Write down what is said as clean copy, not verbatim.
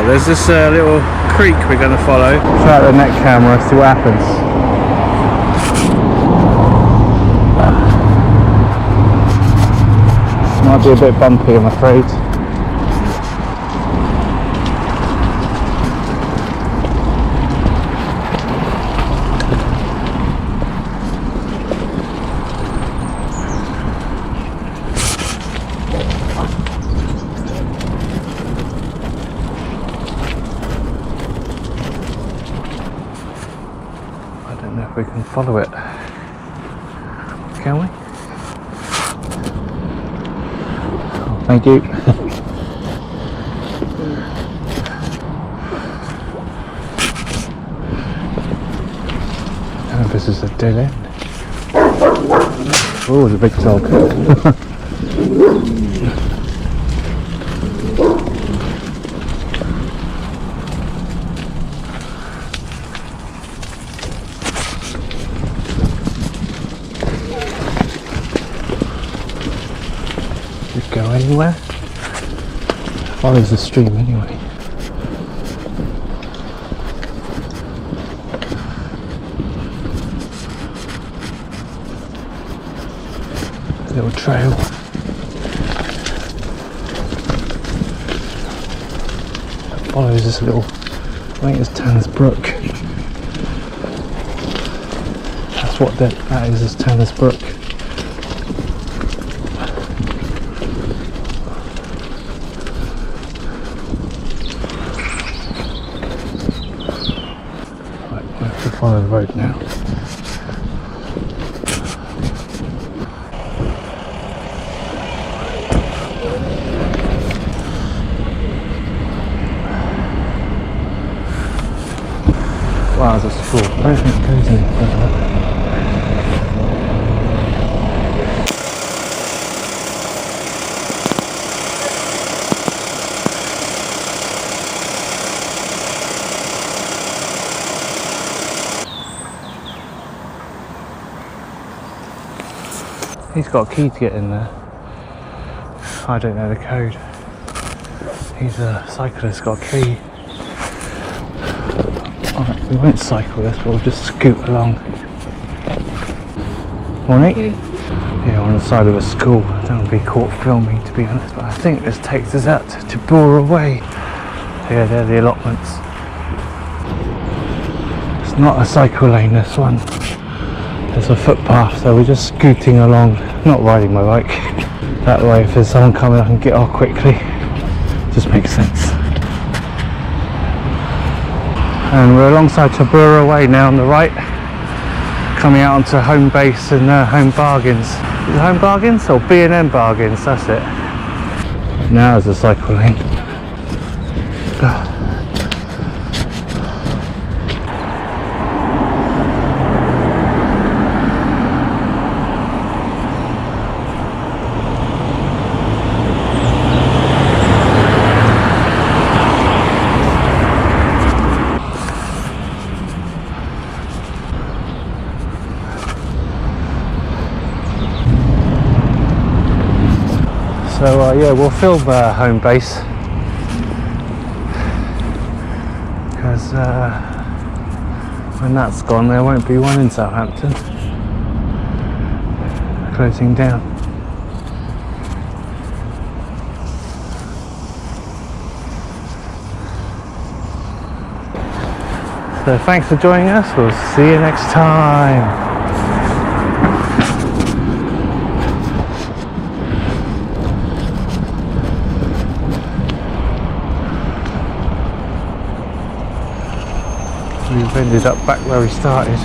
there's this little creek we're going to follow. Try out the net camera, see what happens. This might be a bit bumpy, I'm afraid. We can follow it, can we? Oh, thank you. Oh, this is a dead end. Oh, the big dog. Go anywhere? Follows the stream anyway. Little trail. It follows this little, I think it's Tanner's Brook. That's what that is Tanner's Brook. Follow the road now. Wow, there's a school. I don't think it goes any further. He's got a key to get in there. I don't know the code. He's a cyclist, got a key. Alright, we won't cycle this, we'll just scoot along. Morning? Yeah, on the side of a school. I don't want to be caught filming, to be honest, but I think this takes us out to Brook Way. Yeah, they're the allotments. It's not a cycle lane, this one. There's a footpath, so we're just scooting along, not riding my bike. That way, if there's someone coming, I can get off quickly. Just makes sense. And we're alongside Brook Way now on the right, coming out onto Home Base and Home Bargains. Is it Home Bargains or B&M Bargains? That's it. Now there's a cycle lane. So yeah, we'll film Home Base because when that's gone there won't be one in Southampton. Closing down. So thanks for joining us, we'll see you next time. We've ended up back where we started.